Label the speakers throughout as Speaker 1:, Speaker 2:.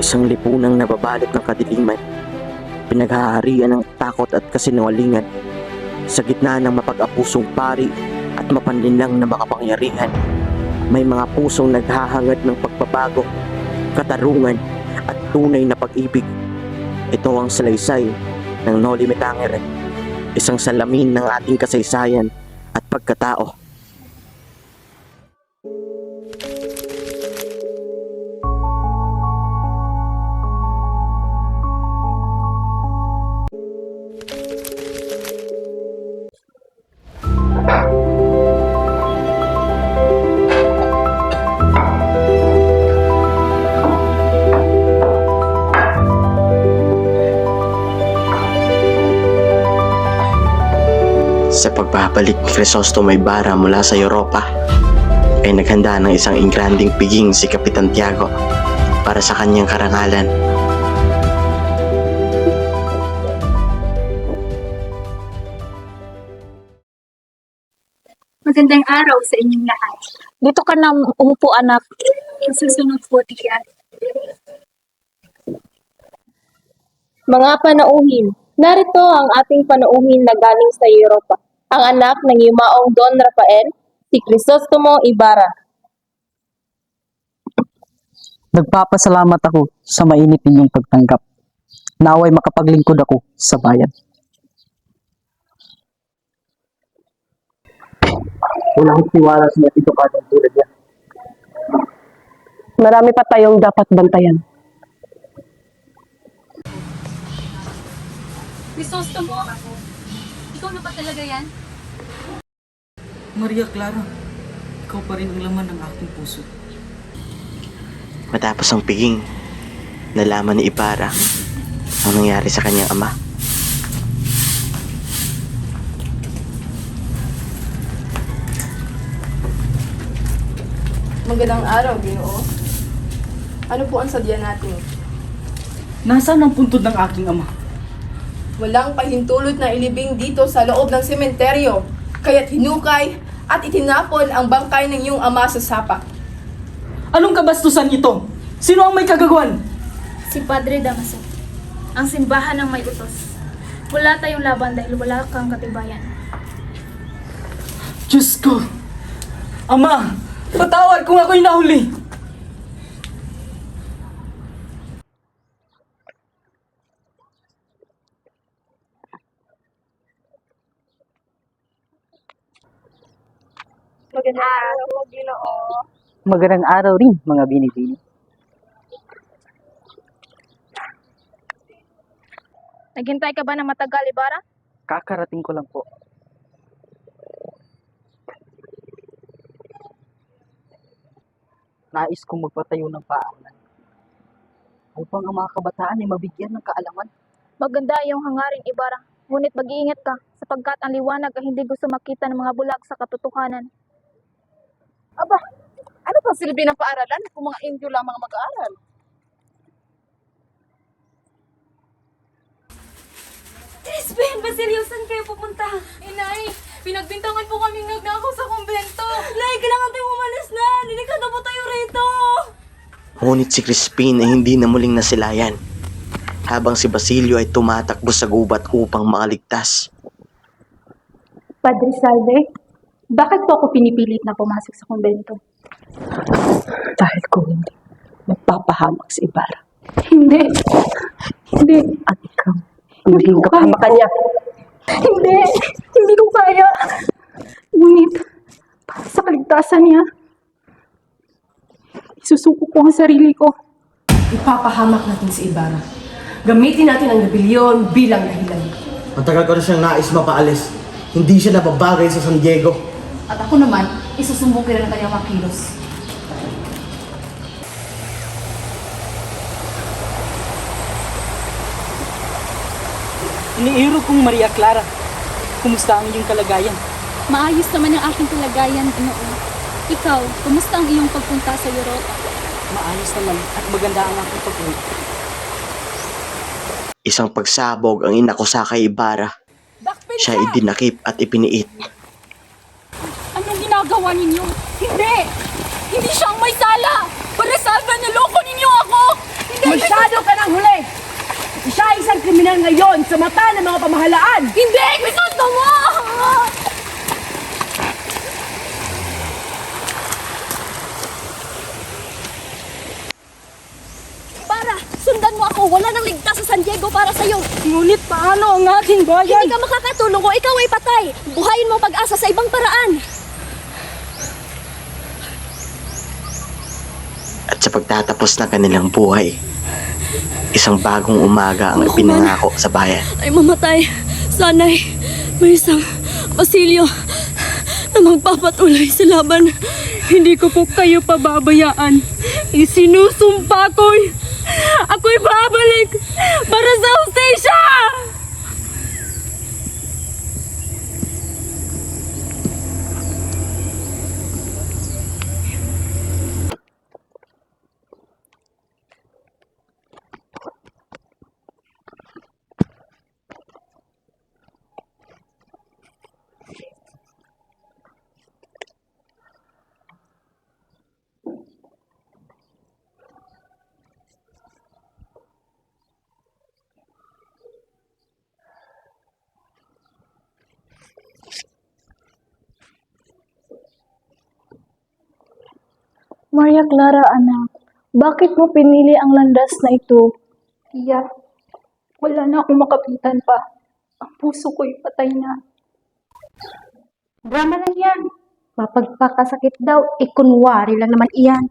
Speaker 1: Isang lipunang nababalot ng kadiliman, pinaghaharian ng takot at kasinungalingan. Sa gitna ng mapag-apusong pari at mapanlinlang na makapangyarihan, may mga pusong naghahangad ng pagbabago, katarungan at tunay na pag-ibig. Ito ang salaysay ng Noli Me Tangere, isang salamin ng ating kasaysayan at pagkatao. Sa pagbabalik ni Crisostomo Ibarra mula sa Europa, ay naghanda ng isang ingranding piging si Kapitan Tiago para sa kanyang karangalan.
Speaker 2: Magandang araw sa inyong lahat.
Speaker 3: Dito ka na umupo, anak.
Speaker 2: Susunod po tiyan.
Speaker 4: Mga panauhin, narito ang ating panauhin na galing sa Europa, ang anak ng yumaong Don Rafael, si Crisostomo Ibarra.
Speaker 5: Nagpapasalamat ako sa mainit ninyong pagtanggap. Naway makapaglingkod ako sa bayan. Wala akong tiwala sa mga edukadong tulad niya.
Speaker 4: Marami pa tayong dapat bantayan.
Speaker 2: Crisostomo, ikaw na ba talaga yan?
Speaker 5: Maria Clara, ikaw pa rin ang laman ng aking puso.
Speaker 1: Matapos ang piging, nalaman ni Ibarra ang nangyari sa kanyang ama.
Speaker 6: Magandang araw, Ginoo. Ano po ang sadya natin?
Speaker 5: Nasaan ang puntod ng aking ama?
Speaker 6: Walang pahintulot na ilibing dito sa loob ng sementeryo, kaya't hinukay at itinapon ang bangkay ng iyong ama sa sapa.
Speaker 5: Anong kabastusan ito? Sino ang may kagagawan?
Speaker 2: Si Padre Damaso, ang simbahan ng may utos. Wala tayong laban dahil wala kang katibayan.
Speaker 5: Diyos ko! Ama! Patawad kung ako'y nahuli!
Speaker 4: Magandang araw po, Ginoo.
Speaker 5: Magandang araw rin, mga binibini.
Speaker 2: Naghintay ka ba ng matagal, Ibarra?
Speaker 5: Kakarating ko lang po. Nais kong magpatayo ng paaralan upang ang mga kabataan ay mabigyan ng kaalaman.
Speaker 2: Maganda iyong hangarin, Ibarra. Ngunit mag-iingat ka sapagkat ang liwanag ay hindi gusto makita ng mga bulag sa katotohanan.
Speaker 6: Aba, ano pa silbi ng paaralan kung mga Indyo lamang mag-aaral?
Speaker 2: Crispin! Basilio, saan kayo pupunta? Inay, pinagbintangan po kaming nagnakaw sa kumbento. Nay, kailangan tayo umalis na. Delikado po tayo rito.
Speaker 1: Ngunit si Crispin ay hindi na muling nasilayan, habang si Basilio ay tumatakbo sa gubat upang makaligtas.
Speaker 4: Padre Salve, bakit po ako pinipilit na pumasok sa kumbento?
Speaker 5: Dahil kung hindi, magpapahamak si Ibarra.
Speaker 4: Hindi. Hindi.
Speaker 5: At ikaw,
Speaker 4: Hindi ko kaya.
Speaker 5: kanya.
Speaker 4: Hindi. Hindi ko kaya. Ngunit, para sa kaligtasan niya, isusuko ko ang sarili ko.
Speaker 7: Ipapahamak natin si Ibarra. Gamitin natin ang rebellion bilang dahilan.
Speaker 8: Matagal ko na siyang nais mapaalis. Hindi siya nababagay sa San Diego.
Speaker 7: At ako naman, isusumbong kita ng kanyang mga kilos.
Speaker 5: Iniiro kong Maria Clara. Kumusta ang iyong kalagayan?
Speaker 2: Maayos naman ang aking kalagayan, Ginoo. Ikaw, kumusta ang iyong pagpunta sa Europa?
Speaker 5: Maayos naman at maganda ang aking pag-uwi.
Speaker 1: Isang pagsabog ang inakusa kay Ibarra. Siya ay dinakip at ipiniit.
Speaker 2: Anong ginagawa ninyo? Hindi! Hindi siya ang may sala! Para salva, niloko ninyo ako! Hindi!
Speaker 7: sa mata ng mga pamahalaan.
Speaker 2: Hindi! Bisundo mo! Para, sundan mo ako. Wala nang ligtas sa San Diego para sa'yo.
Speaker 7: Ngunit paano ang ating bayan?
Speaker 2: Hindi ka makakatulong kung ikaw ay patay. Buhayin mo ang pag-asa sa ibang paraan.
Speaker 1: At sa pagtatapos ng kanilang buhay, isang bagong umaga ang ipinangako sa bayan.
Speaker 2: Ay mamatay. Sana'y may isang Basilio na magpapatuloy sa laban.
Speaker 7: Hindi ko po kayo pababayaan. Isinusumpa ako'y babalik para sa hustisya!
Speaker 9: Maria Clara, anak, bakit mo pinili ang landas na ito? Tiya, wala na akong makapitan pa. Ang puso ko'y patay na. Drama lang yan. Mapagpakasakit daw, ikunwari lang naman iyan.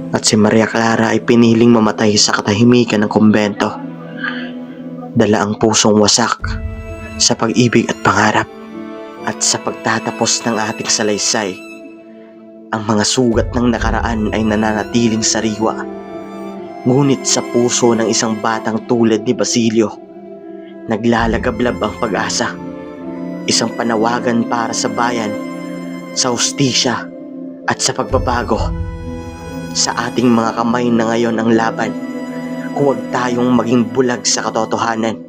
Speaker 1: At si Maria Clara ay piniling mamatay sa katahimikan ng kumbento. Dala ang pusong wasak sa pag-ibig at pangarap. At sa pagtatapos ng ating salaysay, ang mga sugat ng nakaraan ay nananatiling sariwa. Ngunit sa puso ng isang batang tulad ni Basilio, naglalagablab ang pag-asa. Isang panawagan para sa bayan, sa hustisya at sa pagbabago. Sa ating mga kamay na ngayon ang laban. Huwag tayong maging bulag sa katotohanan.